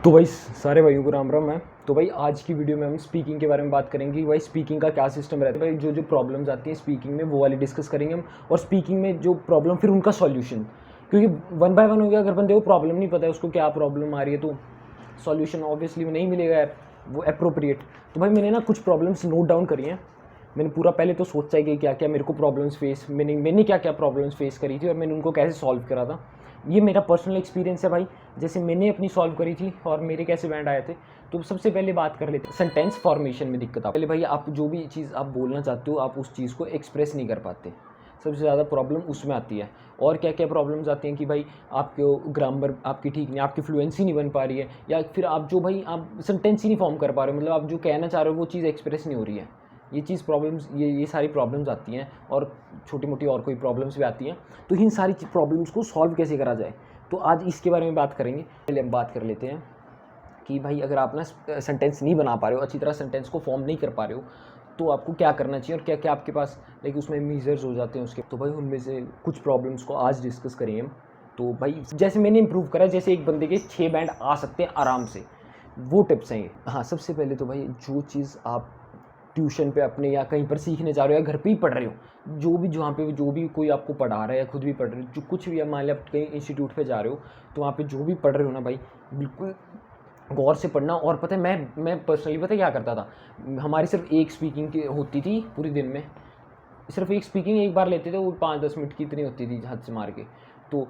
तो भाई सारे भाइयों को राम राम है। तो भाई आज की वीडियो में हम स्पीकिंग के बारे में बात करेंगे कि भाई स्पीकिंग का क्या सिस्टम रहता है, भाई जो जो प्रॉब्लम्स आती हैं स्पीकिंग में वो वाली डिस्कस करेंगे हम। और स्पीकिंग में जो प्रॉब्लम फिर उनका सॉल्यूशन, क्योंकि वन बाय वन हो गया, अगर बंदे को प्रॉब्लम नहीं पता है उसको क्या प्रॉब्लम आ रही है तो सॉल्यूशन ऑब्वियसली नहीं मिलेगा यार वो अप्रोप्रिएट। तो भाई मैंने ना कुछ प्रॉब्लम्स नोट डाउन करी हैं। मैंने पूरा पहले तो सोचा है कि क्या क्या मेरे को प्रॉब्लम्स फेस मैंने क्या क्या प्रॉब्लम्स फेस करी थी और मैंने उनको कैसे सॉल्व करा था। ये मेरा पर्सनल एक्सपीरियंस है भाई, जैसे मैंने अपनी सॉल्व करी थी और मेरे कैसे बैंड आए थे। तो सबसे पहले बात कर लेते हैं सेंटेंस फॉर्मेशन में दिक्कत। पहले भाई आप जो भी चीज़ आप बोलना चाहते हो आप उस चीज़ को एक्सप्रेस नहीं कर पाते, सबसे ज़्यादा प्रॉब्लम उसमें आती है। और क्या क्या प्रॉब्लम्स आती हैं कि भाई आपको ग्रामर आपकी ठीक नहीं, आपकी फ्लुएंसी नहीं बन पा रही है, या फिर आप जो भाई आप सेंटेंस ही नहीं फॉर्म कर पा रहे हो, मतलब आप जो कहना चाह रहे हो वो चीज़ एक्सप्रेस नहीं हो रही है। ये चीज़ प्रॉब्लम्स ये सारी प्रॉब्लम्स आती हैं और छोटी मोटी और कोई प्रॉब्लम्स भी आती हैं। तो इन सारी प्रॉब्लम्स को सॉल्व कैसे करा जाए, तो आज इसके बारे में बात करेंगे। पहले हम बात कर लेते हैं कि भाई अगर आप ना सेंटेंस नहीं बना पा रहे हो, अच्छी तरह सेंटेंस को फॉर्म नहीं कर पा रहे हो, तो आपको क्या करना चाहिए और क्या क्या आपके पास लाइक उसमें मीजर्स हो जाते हैं उसके। तो भाई उनमें से कुछ प्रॉब्लम्स को आज डिस्कस करेंगे हम। तो भाई जैसे मैंने इंप्रूव करा, जैसे एक बंदे के 6 बैंड आ सकते हैं आराम से, वो टिप्स हैं ये। हाँ, सबसे पहले तो भाई जो चीज़ आप ट्यूशन पे अपने या कहीं पर सीखने जा रहे हो या घर पे ही पढ़ रहे हो, जो भी जहाँ पे जो भी कोई आपको पढ़ा रहा है या खुद भी पढ़ रहे हो, जो कुछ भी, मान लिया आप कहीं इंस्टीट्यूट पे जा रहे हो तो वहाँ पे जो भी पढ़ रहे हो ना भाई, बिल्कुल गौर से पढ़ना। और पता है मैं पर्सनली पता है क्या करता था, हमारी सिर्फ एक स्पीकिंग की होती थी पूरे दिन में, सिर्फ एक स्पीकिंग एक बार लेते थे, वो 5-10 मिनट की इतनी होती थी हद से मार के। तो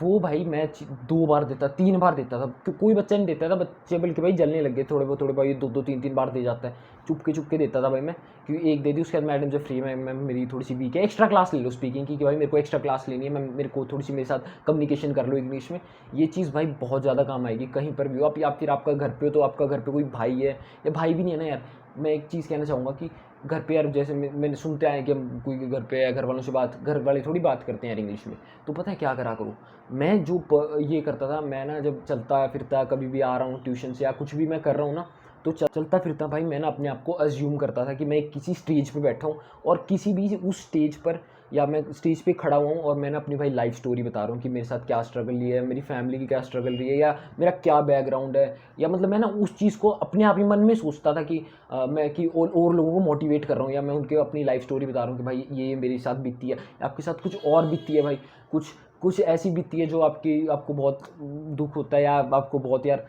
वो भाई मैं 2 बार देता, 3 बार देता था, कोई बच्चा नहीं देता था, बच्चे बल्कि भाई जलने लग गए थोड़े भाई, 2-2 3-3 बार दे जाता है। चुप के देता था भाई मैं, क्योंकि एक दे दी उसके बाद मैडम जब फ्री में मेरी थोड़ी सी वीक है, एक्स्ट्रा क्लास ले लो स्पीकिंग की, कि भाई मेरे को एक्स्ट्रा क्लास लेनी है, मैं मेरे को थोड़ी सी मेरे साथ कम्युनिकेशन कर लो इंग्लिश में। ये चीज़ भाई बहुत ज़्यादा काम आएगी कहीं पर भी हो आप, या फिर आपका घर पे हो तो आपका घर पे कोई भाई है या भाई भी नहीं है ना यार। मैं एक चीज़ कहना चाहूँगा कि घर पे यार, जैसे मैंने सुनते आए कि हम कोई घर पे या घर वालों से बात, घर वाले थोड़ी बात करते हैं यार इंग्लिश में। तो पता है क्या करा करूँ मैं, जो ये करता था मैं ना, जब चलता फिरता कभी भी आ रहा हूँ ट्यूशन से या कुछ भी मैं कर रहा हूँ ना, तो चलता फिरता भाई मैं ना अपने आप को अज्यूम करता था कि मैं किसी स्टेज पे बैठा हूँ और किसी भी उस स्टेज पर, या मैं स्टेज पे खड़ा हुआ हूँ और मैंने अपनी भाई लाइफ स्टोरी बता रहा हूँ कि मेरे साथ क्या स्ट्रगल रही है, मेरी फैमिली की क्या स्ट्रगल रही है, या मेरा क्या बैकग्राउंड है, या मतलब मैं ना उस चीज़ को अपने आप ही मन में सोचता था कि मैं कि और लोगों को मोटिवेट कर रहा हूँ, या मैं उनके अपनी लाइफ स्टोरी बता रहा हूँ कि भाई ये मेरे साथ बीती है, आपके साथ कुछ और बीती है भाई, कुछ कुछ ऐसी बीती है जो आपको बहुत दुख होता है, या आपको बहुत यार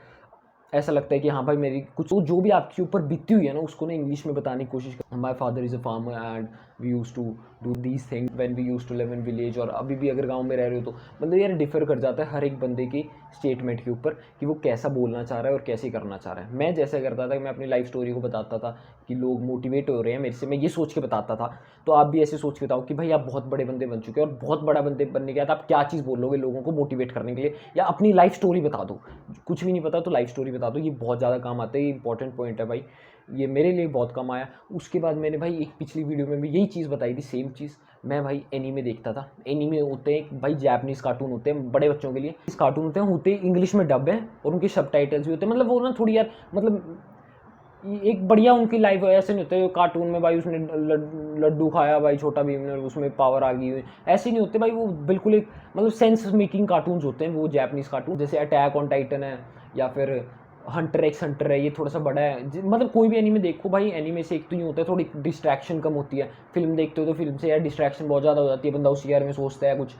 ऐसा लगता है कि हाँ भाई मेरी कुछ जो भी आपके ऊपर बीती हुई है ना, उसको ना इंग्लिश में बताने की कोशिश कर। My father is a farmer and we use to do these things when we use to live in village. और अभी भी अगर गांव में रह रहे हो तो मतलब यार डिफर कर जाता है हर एक बंदे की स्टेटमेंट के ऊपर कि वो कैसा बोलना चाह रहा है और कैसे करना चाह रहा है। मैं जैसा करता था कि मैं अपनी लाइफ स्टोरी को बताता था कि लोग मोटिवेट हो रहे हैं मेरे से, मैं ये सोच के बताता था। तो आप भी ऐसे सोच के बताओ कि भाई आप बहुत बड़े बंदे बन चुके हैं, और बहुत बड़ा बंदे बनने के बाद आप क्या चीज़ बोलोगे लोगों को मोटिवेट करने के लिए, या अपनी लाइफ स्टोरी बता दो। कुछ भी नहीं पता तो लाइफ स्टोरी बता दो, ये बहुत ज़्यादा काम आता है, ये इंपॉर्टेंट पॉइंट है भाई, ये मेरे लिए बहुत काम आया। उसके बाद मैंने भाई एक पिछली वीडियो में भी यही चीज़ बताई थी, सेम चीज़। मैं भाई एनीमे देखता था, एनीमे होते हैं भाई जापानीज़ कार्टून होते हैं बड़े बच्चों के लिए, इस कार्टून होते हैं इंग्लिश में डब है और उनके सब टाइटल्स भी होते हैं, मतलब वो ना थोड़ी यार मतलब एक बढ़िया उनकी लाइफ है। ऐसे नहीं होते कार्टून में भाई उसने लड्डू खाया भाई छोटा भीम ने, उसमें पावर आ गई, ऐसे नहीं होते भाई, वो बिल्कुल एक मतलब सेंस मेकिंग कार्टून्स होते हैं वो जापानीज़ कार्टून। जैसे अटैक ऑन टाइटन है, या फिर हंटर एक्स हंटर है, ये थोड़ा सा बड़ा है। मतलब कोई भी एनीमे देखो भाई, एनीमे से एक तो नहीं होता है, थोड़ी डिस्ट्रैक्शन कम होती है। फिल्म देखते हो तो फिल्म से यार डिस्ट्रैक्शन बहुत ज़्यादा हो जाती है, बंदा उसी यार में सोचता है कुछ।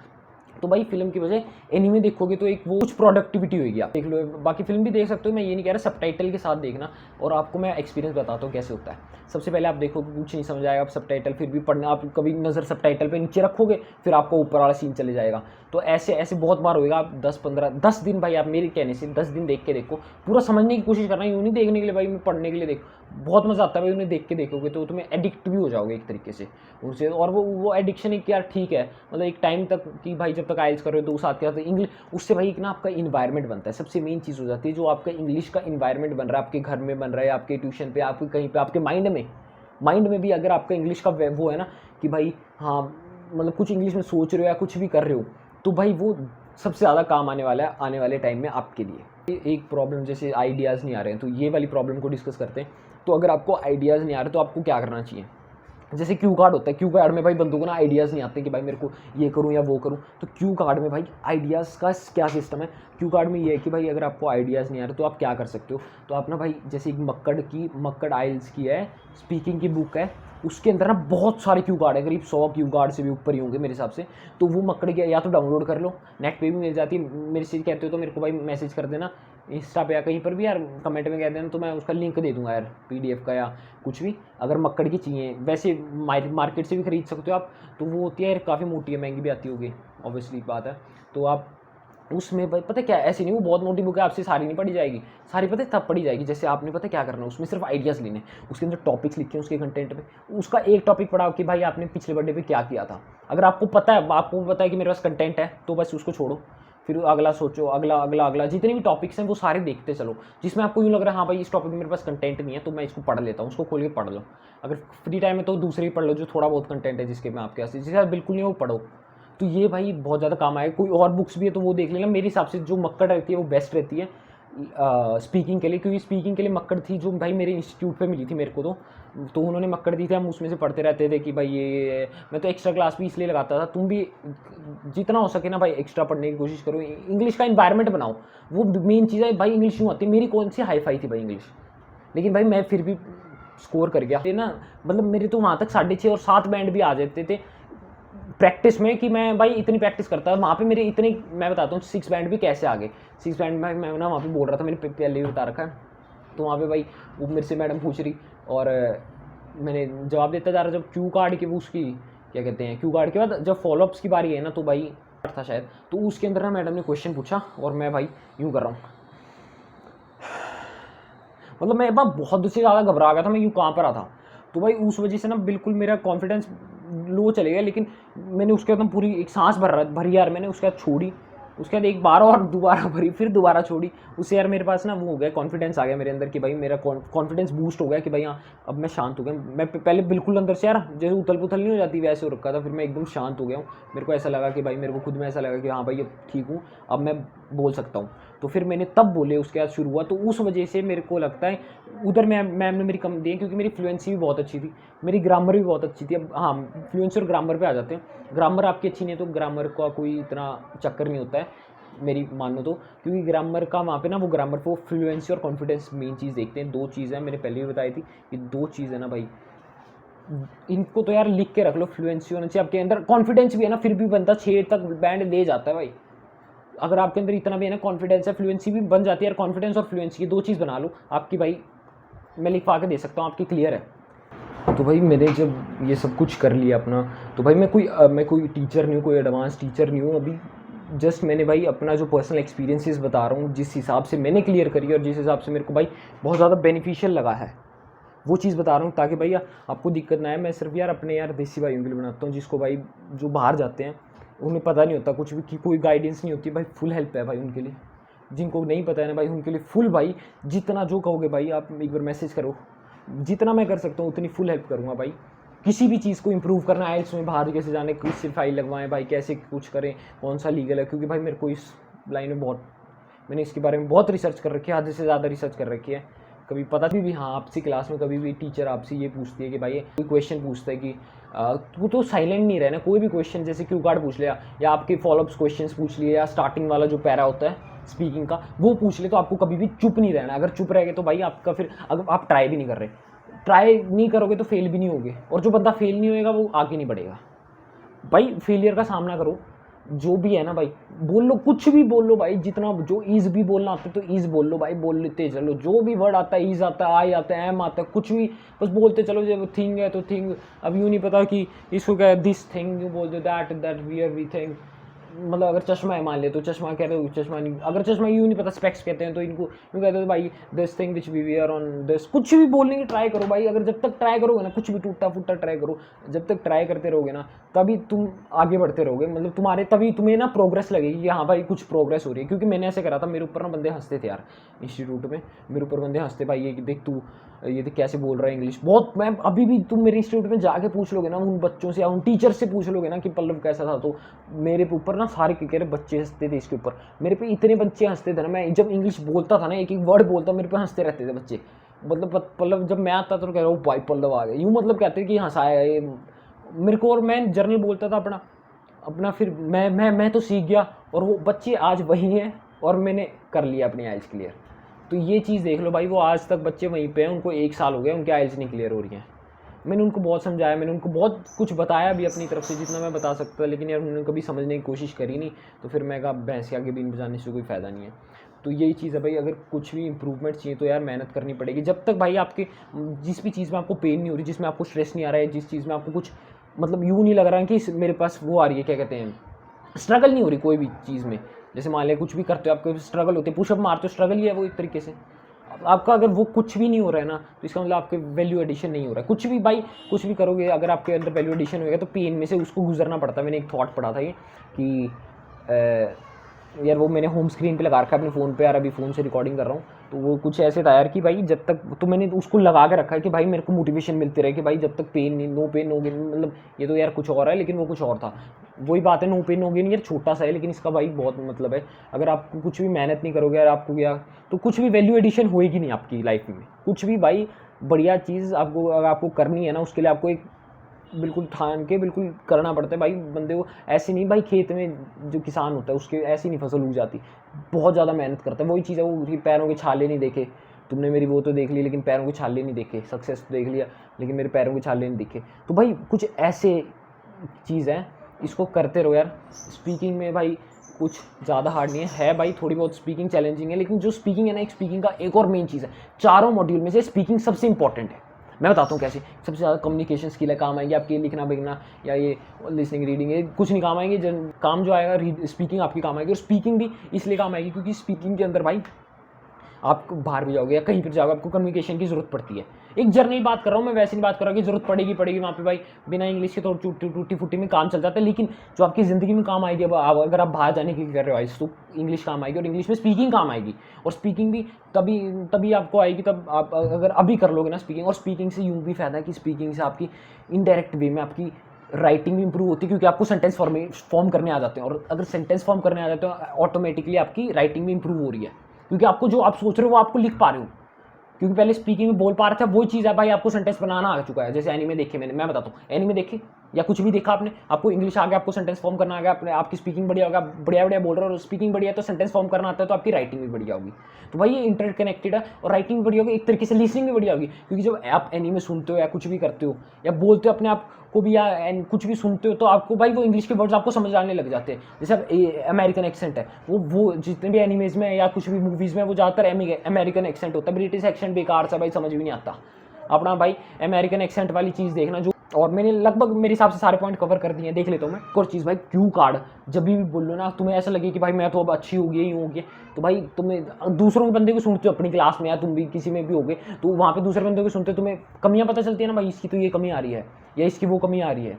तो भाई फिल्म की वजह एनीमे देखोगे तो एक वो कुछ प्रोडक्टिविटी होगी, आप देख लो। बाकी फिल्म भी देख सकते हो, मैं ये नहीं कह रहा, सबटाइटल के साथ देखना। और आपको मैं एक्सपीरियंस बताता हूँ कैसे होता है। सबसे पहले आप देखोगे कुछ नहीं समझ आएगा, आप सबटाइटल फिर भी पढ़ना, आप कभी नज़र सबटाइटल पे नीचे रखोगे फिर आपको ऊपर वाला सीन चले जाएगा। तो ऐसे ऐसे बहुत बार होएगा। आप 10 दिन भाई, आप मेरे कहने से 10 दिन देख के देखो, पूरा समझने की कोशिश करना, यूँ नहीं देखने के लिए भाई मैं पढ़ने के लिए देख। बहुत मज़ा आता है भाई, उन्हें देख के देखोगे तो तुम्हें एडिक्ट भी हो जाओगे एक तरीके से उनसे। और वो एडिक्शन एक यार ठीक है, मतलब एक टाइम तक कि भाई जब तक आइल्स कर रहे हो तो उस आते आते इंग्लिश, उससे भाई एक ना आपका इन्वायरमेंट बनता है। सबसे मेन चीज़ हो जाती है जो आपका इंग्लिश का इन्वायरमेंट बन रहा है, आपके घर में बन रहा है, आपके ट्यूशन पे, आपके कहीं पे, आपके माइंड में भी अगर आपका इंग्लिश का वो है ना कि भाई हाँ, मतलब कुछ इंग्लिश में सोच रहे हो या कुछ भी कर रहे हो, तो भाई वो सबसे ज़्यादा काम आने वाला है आने वाले टाइम में आपके लिए। एक प्रॉब्लम जैसे आइडियाज़ नहीं आ रहे हैं, तो ये वाली प्रॉब्लम को डिस्कस करते हैं। तो अगर आपको आइडियाज़ नहीं आ रहे तो आपको क्या करना चाहिए। जैसे क्यू कार्ड होता है, क्यू कार्ड में भाई बंदों को ना आइडियाज़ नहीं आते कि भाई मेरे को ये करूँ या वो करूँ। तो क्यू कार्ड में भाई आइडियाज़ का क्या सिस्टम है, क्यू कार्ड में ये है कि भाई अगर आपको आइडियाज़ नहीं आ रहे तो आप क्या कर सकते हो। तो आप ना भाई जैसे एक मक्कड़ आइल्स की है, स्पीकिंग की बुक है, उसके अंदर ना बहुत सारे क्यू कार्ड है, करीब 100 क्यू कार्ड से भी ऊपर ही होंगे मेरे हिसाब से। तो वो मक्कड़ की या तो डाउनलोड कर लो, नेट पे भी मिल जाती है। मेरे से कहते हो तो मेरे को भाई मैसेज कर देना इंस्टा पे या कहीं पर भी यार, कमेंट में कह देना, तो मैं उसका लिंक दे दूंगा यार, पीडीएफ का या कुछ भी। अगर मक्कड़ की चाहिए, वैसे मार्केट से भी खरीद सकते हो आप। तो वो होती है यार काफ़ी मोटी है, महंगी भी आती होगी, ऑब्वियसली बात है। तो आप उसमें भाई पता है क्या, ऐसे नहीं वो बहुत मोटी बुक है, आपसे सारी नहीं पढ़ी जाएगी, सारी पता है तब पढ़ी जाएगी जैसे आपने पता है क्या करना है, उसमें सिर्फ आइडियाज़ लेने, उसके अंदर टॉपिक्स लिखे हैं उसके कंटेंट में, उसका एक टॉपिक पढ़ाओ कि भाई आपने पिछले बर्थडे पे क्या किया था। अगर आपको पता है कि मेरे पास कंटेंट है तो बस उसको छोड़ो, फिर अगला सोचो, अगला अगला अगला, जितने भी टॉपिक्स हैं वो सारे देखते चलो, जिसमें आपको यूँ लग रहा है हाँ भाई इस टॉपिक में मेरे पास कंटेंट नहीं है तो मैं इसको पढ़ लेता हूँ, उसको खोल के पढ़ लो। अगर फ्री टाइम है तो दूसरे ही पढ़ लो जो थोड़ा बहुत कंटेंट है जिसके में आपके पास, जिसका बिल्कुल नहीं है वो पढ़ो। तो ये भाई बहुत ज़्यादा काम आएगा। कोई और बुक्स भी है तो वो देख लेना। मेरे हिसाब से जो मक्कड़ रहती है वो बेस्ट रहती है स्पीकिंग के लिए, क्योंकि स्पीकिंग के लिए मक्कड़ थी जो भाई मेरे इंस्टीट्यूट पे मिली थी मेरे को। तो उन्होंने मक्कड़ दी थी, हम उसमें से पढ़ते रहते थे कि भाई ये मैं तो एक्स्ट्रा क्लास भी इसलिए लगाता था। तुम भी जितना हो सके ना भाई एक्स्ट्रा पढ़ने की कोशिश करो, इंग्लिश का इन्वायरमेंट बनाओ, वो मेन चीज़ है भाई। इंग्लिश यूँ आती है, मेरी कौन सी हाई फाई थी भाई इंग्लिश, लेकिन भाई मैं फिर भी स्कोर कर गया ना। मतलब मेरे तो वहाँ तक 6.5 और 7 बैंड भी आ जाते थे प्रैक्टिस में, कि मैं भाई इतनी प्रैक्टिस करता था वहाँ पे मेरे इतने, मैं बताता हूँ 6 बैंड भी कैसे आ गए। 6 बैंड में मैं ना वहाँ पे बोल रहा था, मैंने पहले भी बता रखा है। तो वहाँ पे भाई वो मेरे से मैडम पूछ रही और मैंने जवाब देता जा रहा। जब क्यू कार्ड की वो उसकी क्या कहते हैं, क्यू कार्ड के बाद जब फॉलोअप्स की बारी है ना, तो भाई था शायद, तो उसके अंदर ना मैडम ने क्वेश्चन पूछा और मैं भाई यूँ कर रहा हूँ, मतलब मैं बहुत से ज़्यादा घबरा गया था, मैं यूँ कहाँ पर आ था। तो भाई उस वजह से ना बिल्कुल मेरा कॉन्फिडेंस लो चले गया। लेकिन मैंने उसके बाद पूरी एक सांस भरी यार मैंने, उसके बाद छोड़ी, उसके बाद एक बार और दोबारा भरी, फिर दोबारा छोड़ी। उससे यार मेरे पास ना वो हो गया, कॉन्फिडेंस आ गया मेरे अंदर कि भाई मेरा कॉन्फिडेंस बूस्ट हो गया कि भाई हाँ अब मैं शांत हो गया। मैं पहले बिल्कुल अंदर से यार जैसे उथल पुथल नहीं हो जाती वैसे हो रखा था, फिर मैं एकदम शांत हो गया हूँ। मेरे को ऐसा लगा कि भाई मेरे को खुद में ऐसा लगा कि हाँ भाई अब ठीक हूँ, अब मैं बोल सकता हूँ। तो फिर मैंने तब बोले, उसके बाद शुरू हुआ। तो उस वजह से मेरे को लगता है उधर मैम ने मेरी कम दी है, क्योंकि मेरी फ्लुएंसी भी बहुत अच्छी थी, मेरी ग्रामर भी बहुत अच्छी थी। अब हाँ फ्लुएंसी और ग्रामर पे आ जाते हैं। ग्रामर आपकी अच्छी नहीं है तो ग्रामर का कोई इतना चक्कर नहीं होता है मेरी मानो तो, क्योंकि ग्रामर का वहाँ पे ना वो ग्रामर पे वो फ्लुएंसी और कॉन्फिडेंस मेन चीज़ देखते हैं। 2 चीज़ें हैं, मैंने पहले भी बताई थी, ये 2 चीज़ है ना भाई, इनको तो यार लिख के रख लो। फ्लुएंसी होना चाहिए आपके अंदर, कॉन्फिडेंस भी है ना फिर भी बंदा 6 तक बैंड ले जाता है भाई। अगर आपके अंदर इतना भी है ना कॉन्फिडेंस है, फ्लुएंसी भी बन जाती है। यार कॉन्फिडेंस और फ्लुएंसी ये 2 चीज़ बना लो आपकी भाई, मैं लिखवा के दे सकता हूँ आपकी क्लियर है। तो भाई मैंने जब ये सब कुछ कर लिया अपना, तो भाई मैं कोई टीचर नहीं हूँ, कोई एडवांस टीचर नहीं हूँ अभी। जस्ट मैंने भाई अपना जो पर्सनल एक्सपीरियंसेस बता रहा हूँ, जिस हिसाब से मैंने क्लियर करी और जिस हिसाब से मेरे को भाई बहुत ज़्यादा बेनिफिशियल लगा है वो चीज़ बता रहा हूँ, ताकि भाई आपको दिक्कत ना आए। मैं सिर्फ यार अपने यार देसी भाइयों के लिए बनाता हूँ, जिसको भाई जो बाहर जाते हैं उन्हें पता नहीं होता कुछ भी, कि कोई गाइडेंस नहीं होती भाई, फुल हेल्प है भाई उनके लिए। जिनको नहीं पता है ना भाई उनके लिए फुल भाई, जितना जो कहोगे भाई आप एक बार मैसेज करो, जितना मैं कर सकता हूँ उतनी फुल हेल्प करूँगा भाई। किसी भी चीज़ को इंप्रूव करना है, आइल्स में बाहर कैसे जाने, किससे फाइल लगवाएं भाई, कैसे कुछ करें, कौन सा लीगल है, क्योंकि भाई मेरे को इस लाइन में बहुत, मैंने इसके बारे में बहुत रिसर्च कर रखी है, हद से ज़्यादा रिसर्च कर रखी है। कभी पता भी हाँ आपसी क्लास में कभी भी टीचर आपसे ये पूछती है कि भाई कोई क्वेश्चन पूछता है कि वो तो साइलेंट नहीं रहना, कोई भी क्वेश्चन जैसे क्यू कार्ड पूछ लिया या आपके फॉलोअप्स क्वेश्चंस पूछ लिए या स्टार्टिंग वाला जो पैरा होता है स्पीकिंग का वो पूछ ले, तो आपको कभी भी चुप नहीं रहना। अगर चुप रहेंगे तो भाई आपका फिर, अगर आप ट्राई भी नहीं कर रहे, ट्राई नहीं करोगे तो फेल भी नहीं होगे, और जो बंदा फेल नहीं होएगा वो आगे नहीं बढ़ेगा। भाई फेलियर का सामना करो, जो भी है ना भाई, बोल लो, कुछ भी बोल लो भाई, जितना जो ईज भी बोलना आता है तो ईज बोल लो भाई, बोल लेते चलो, जो भी वर्ड आता है, ईज आता है, आई आता है, एम आता है, कुछ भी बस बोलते चलो। जब थिंग है तो थिंग, अब यूँ नहीं पता कि इसको क्या है, दिस थिंग यू बोल दो, दैट वियर वी थिंग, मतलब अगर चश्मा है मान ले तो चश्मा कह रहे हो, चश्मा नहीं, अगर चश्मा यूँ नहीं पता स्पेक्स कहते हैं तो इनको यूँ कहते हो भाई this thing which we wear on this, कुछ भी बोलने की ट्राई करो भाई। अगर जब तक ट्राई करोगे ना, कुछ भी टूटा फूटा ट्राई करो, जब तक ट्राई करते रहोगे ना तभी तुम आगे बढ़ते रहोगे, मतलब तुम्हारे तभी तुम्हें ना प्रोग्रेस लगेगी कि हाँ भाई कुछ प्रोग्रेस हो रही है। क्योंकि मैंने ऐसे करा था, मेरे ऊपर ना बंदे हंसते थे यार इंस्टीट्यूट में, मेरे ऊपर बंदे हंसते भाई, ये देख तू ये देख कैसे बोल रहा है इंग्लिश बहुत। मैं अभी भी तुम मेरे इंस्टीट्यूट में जाके पूछ लोगे ना उन बच्चों से या उन टीचर से पूछ लोगे ना कि पल्लव कैसा था, तो मेरे ऊपर ना सारे कह रहे बच्चे हंसते थे इसके ऊपर, मेरे पे इतने बच्चे हंसते थे ना, मैं जब इंग्लिश बोलता था ना, एक एक वर्ड बोलता मेरे पे हंसते रहते थे बच्चे। मतलब जब मैं आता तो कह रहा हूँ भाई पल्लव आ गया, यूँ मतलब कहते हैं कि हंसाया ये मेरे को। और मैं जर्नल बोलता था अपना अपना फिर मैं तो सीख गया, और वो बच्चे आज वही हैं और मैंने कर लिया अपनी आइल्स क्लियर। तो ये चीज़ देख लो भाई, वो आज तक बच्चे वहीं पे हैं, उनको 1 साल हो गया, उनकी आइल्स नहीं क्लियर हो रही हैं। मैंने उनको बहुत समझाया, मैंने उनको बहुत कुछ बताया भी अपनी तरफ से जितना मैं बता सकता था, लेकिन यार उन्होंने कभी समझने की कोशिश करी नहीं। तो फिर मैं कहा भैंस के आगे बीन बजाने से कोई फ़ायदा नहीं है। तो यही चीज़ है भाई, अगर कुछ भी इंप्रूवमेंट चाहिए तो यार मेहनत करनी पड़ेगी। जब तक भाई आपके जिस भी चीज़ में आपको पेन नहीं हो रही, जिसमें आपको स्ट्रेस नहीं आ रहा है, जिस चीज़ में आपको कुछ मतलब यूँ नहीं लग रहा है कि मेरे पास वो आ रही है, क्या कहते हैं, स्ट्रगल नहीं हो रही कोई भी चीज़ में। जैसे मान लिया कुछ भी करते हो आपको स्ट्रगल होते, पुशअप मारते हो, स्ट्रगल ही है वो एक तरीके से। आपका अगर वो कुछ भी नहीं हो रहा है ना, तो इसका मतलब आपके वैल्यू एडिशन नहीं हो रहा है। कुछ भी भाई कुछ भी करोगे, अगर आपके अंदर वैल्यू एडिशन होगा तो पेन में से उसको गुजरना पड़ता है। मैंने एक थॉट पढ़ा था ये कि यार वो मैंने होम स्क्रीन पे लगा रखा है अपने फ़ोन पे, यार अभी फ़ोन से रिकॉर्डिंग कर रहा हूँ, तो वो कुछ ऐसे था यार कि भाई जब तक, तो मैंने उसको लगा के रखा है कि भाई मेरे को मोटिवेशन मिलती रहे कि भाई जब तक पेन नहीं, नो पेन नो गेन, मतलब ये तो यार कुछ और है लेकिन वो कुछ और था। वही बात है, नो पेन नो गेन यार छोटा सा है, लेकिन इसका भाई बहुत मतलब है। अगर आप कुछ भी मेहनत नहीं करोगे यार, आपको क्या तो कुछ भी वैल्यू एडिशन होएगी नहीं आपकी लाइफ में। कुछ भी भाई बढ़िया चीज़ आपको अगर आपको करनी है ना, उसके लिए आपको एक बिल्कुल ठान के बिल्कुल करना पड़ता है भाई बंदे को। ऐसे नहीं भाई, खेत में जो किसान होता है उसके ऐसी नहीं फसल उग जाती, बहुत ज़्यादा मेहनत करता है। वही चीज़ है वो कि पैरों के छाले नहीं देखे, तुमने मेरी वो तो देख ली लेकिन पैरों के छाले नहीं देखे, सक्सेस तो देख लिया लेकिन मेरे पैरों के छाले नहीं दिखे। तो भाई कुछ ऐसे चीज़ है, इसको करते रहो यार। स्पीकिंग में भाई कुछ ज़्यादा हार्ड नहीं है भाई, थोड़ी बहुत स्पीकिंग चैलेंजिंग है, लेकिन जो स्पीकिंग है ना, एक स्पीकिंग का एक और मेन चीज़ है, चारों मॉड्यूल में से स्पीकिंग सबसे इंपॉर्टेंट है। मैं बताता हूँ कैसे। सबसे ज़्यादा कम्युनिकेशन स्किल है, काम आएगी आपके लिखना बिखना या ये लिसनिंग रीडिंग, ये कुछ नहीं काम आएंगे। काम जो आएगा स्पीकिंग आपकी काम आएगी। और स्पीकिंग भी इसलिए काम आएगी क्योंकि स्पीकिंग के अंदर भाई आप बाहर भी जाओगे या कहीं पर जाओगे, आपको कम्युनिकेशन की ज़रूरत पड़ती है। एक जर्नल बात कर रहा हूँ मैं, वैसे नहीं बात कर रहा हूँ कि ज़रूरत पड़ेगी वहाँ पे भाई बिना इंग्लिश के तो टूटी फूटी में काम चल जाता है। लेकिन जो आपकी ज़िंदगी में काम आएगी, अब अगर आप बाहर जाने की कर रहे हो तो इंग्लिश काम आएगी, और इंग्लिश में स्पीकिंग काम आएगी। और स्पीकिंग भी तभी आपको आएगी तब आप अगर अभी कर लोगे ना स्पीकिंग। और स्पीकिंग से यूँ भी फ़ायदा है कि स्पीकिंग से आपकी इनडायरेक्ट वे में आपकी राइटिंग भी इंप्रूव होती है, क्योंकि आपको सेंटेंस फॉर्म करने आ जाते हैं। और अगर सेंटेंस फॉर्म करने आ जाते हैं ऑटोमेटिकली आपकी राइटिंग भी इंप्रूव हो रही है, क्योंकि आपको जो आप सोच रहे हो वो आपको लिख पा रहे हो। क्योंकि पहले स्पीकिंग में बोल पा रहा था, वही चीज़ है भाई आपको सेंटेंस बनाना आ चुका है। जैसे एनीमे देखे मैं बताता हूँ, एनीमे देखे या कुछ भी देखा आपने, आपको इंग्लिश आ गया, आपको सेंटेंस फॉर्म करना आ गया, अपने आपकी स्पीकिंग बढ़िया होगा, बढ़िया बोल रहे हो और स्पीकिंग बढ़िया है तो सेंटेंस फॉर्म करना आता है, तो आपकी राइटिंग भी बढ़िया होगी। तो भाई ये इंटरकनेक्टेड है, और राइटिंग भी बढ़िया होगी, एक तरीके से लिसनिंग भी बढ़िया होगी। क्योंकि जब आप एनीमे सुनते हो या कुछ भी करते हो या बोलते हो अपने आप को भी, या कुछ भी सुनते हो, तो आपको भाई वो इंग्लिश के वर्ड्स आपको समझ आने लग जाते हैं। जैसे अब अमेरिकन एक्सेंट है, वो जितने भी एनिमेज में या कुछ भी मूवीज़ में वो ज़्यादातर अमेरिकन एक्सेंट होता है। ब्रिटिश एक्सेंट बेकार सा भाई, समझ भी नहीं आता। अपना भाई अमेरिकन एक्सेंट वाली चीज़ देखना जो, और मैंने लगभग मेरे हिसाब से सारे पॉइंट कवर कर दिए हैं। देख लेता हूँ मैं। एक और चीज़ भाई, क्यू कार्ड जब भी बोलो ना, तुम्हें ऐसा लगे कि भाई मैं तो अब अच्छी हो गई, यूँ हो गई, तो भाई तुम्हें दूसरों के बंदे को सुनते हो अपनी क्लास में या तुम भी किसी में भी हो गए, तो वहाँ पे दूसरे बंदे को सुनते हो, तुम्हें कमियाँ पता चलती है ना भाई, इसकी तो ये कमी आ रही है या इसकी वो कमी आ रही है,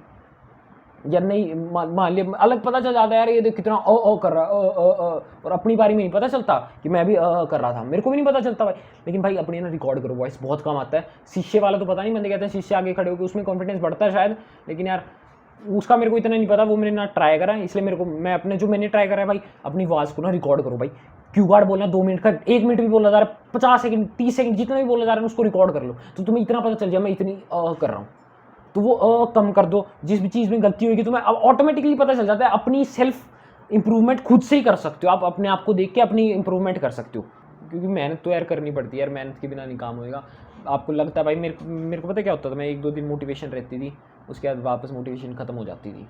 या नहीं मान लिया अलग पता चल जाता है यार ये देख कितना कर रहा और अपनी बारी में नहीं पता चलता कि मैं भी कर रहा था, मेरे को भी नहीं पता चलता भाई। लेकिन भाई अपने ना रिकॉर्ड करो, वॉइस बहुत काम आता है। शीशे वाला तो पता नहीं, बंदे कहते हैं शीशे आगे खड़े होकर उसमें कॉन्फिडेंस बढ़ता है शायद, लेकिन यार उसका मेरे को इतना नहीं पता, वो मैंने ना ट्राई करा, इसलिए मेरे को मैं अपने जो मैंने ट्राई करा है भाई, अपनी आवाज़ को ना रिकॉर्ड करो भाई। क्यू कार्ड बोलना 2 मिनट का, 1 मिनट भी बोला जा रहा है, 50 सेकंड 30 सेकंड जितना भी बोला जा रहा है उसको रिकॉर्ड कर लो, तो तुम्हें इतना पता चल जाए मैं इतनी कर रहा हूँ। तो वो कम कर दो, जिस भी चीज़ में गलती होगी तुम्हें अब ऑटोमेटिकली पता चल जाता है। अपनी सेल्फ इंप्रूवमेंट खुद से ही कर सकते हो आप, अपने आप को देख के अपनी इंप्रूवमेंट कर सकते हो, क्योंकि मेहनत तो यार करनी पड़ती है यार, मेहनत के बिना नहीं काम होएगा। आपको लगता है भाई, मेरे को पता क्या होता था, मैं 1-2 दिन मोटिवेशन रहती थी, उसके बाद वापस मोटिवेशन खत्म हो जाती थी।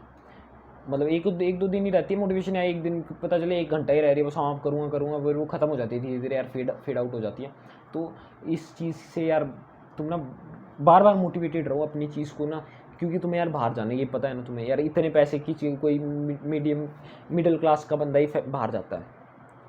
मतलब एक दो दिन ही रहती है मोटिवेशन, या एक दिन पता चले 1 घंटा ही रह रही है बस, हाँ करूँगा फिर वो खत्म हो जाती है धीरे धीरे यार, फेड आउट हो जाती है। तो इस चीज़ से यार तुम ना बार बार मोटिवेटेड रहो अपनी चीज़ को ना, क्योंकि तुम्हें यार बाहर जाना है, ये पता है ना तुम्हें यार, इतने पैसे की चीज़ कोई मिडिल क्लास का बंदा ही बाहर जाता है,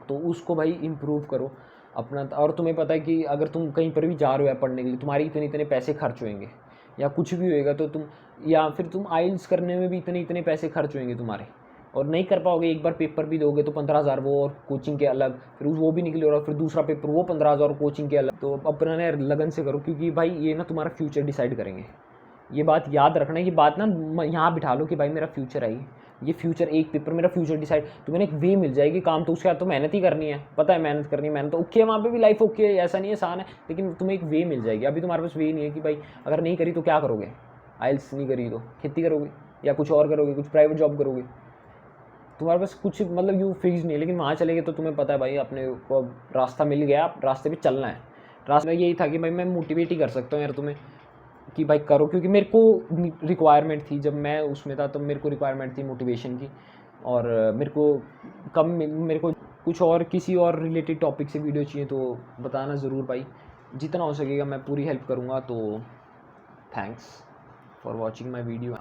तो उसको भाई इम्प्रूव करो अपना। और तुम्हें पता है कि अगर तुम कहीं पर भी जा रहे हो पढ़ने के लिए, तुम्हारी इतने पैसे खर्च होंगे या कुछ भी होएगा, तो तुम या फिर तुम आइल्स करने में भी इतने पैसे खर्च होंगे तुम्हारे, और नहीं कर पाओगे। एक बार पेपर भी दोगे तो 15,000 वो, और कोचिंग के अलग, फिर वो भी निकले, और फिर दूसरा पेपर वो 15,000 कोचिंग के अलग। तो अपना ना लगन से करो, क्योंकि भाई ये ना तुम्हारा फ्यूचर डिसाइड करेंगे। ये बात याद रखना, ये बात ना यहाँ बिठा लो कि भाई मेरा फ्यूचर है, ये फ्यूचर, एक पेपर मेरा फ्यूचर डिसाइड, तो मैंने एक वे मिल जाएगी काम, तो उसके बाद तो मेहनत ही करनी है, पता है मेहनत करनी है, मेहनत ओके है, वहाँ पे भी लाइफ ओके है, ऐसा नहीं है आसान है, लेकिन तुम्हें एक वे मिल जाएगी। अभी तुम्हारे पास वे नहीं है कि भाई अगर नहीं करी तो क्या करोगे, आइल्स नहीं करी तो खेती करोगे या कुछ और करोगे, कुछ प्राइवेट जॉब करोगे, तुम्हारे पास कुछ मतलब यू फिक्स नहीं है। लेकिन वहाँ चले गए तो तुम्हें पता है भाई अपने को अब रास्ता मिल गया, आप रास्ते पे चलना है। रास्ता यही था कि भाई मैं मोटिवेट ही कर सकता हूँ यार तुम्हें कि भाई करो, क्योंकि मेरे को रिक्वायरमेंट थी जब मैं उसमें था, तो मेरे को रिक्वायरमेंट थी मोटिवेशन की। और मेरे को कुछ और किसी और रिलेटेड टॉपिक से वीडियो चाहिए तो बताना ज़रूर भाई, जितना हो सकेगा मैं पूरी हेल्प करूँगा। तो thanks for watching my video.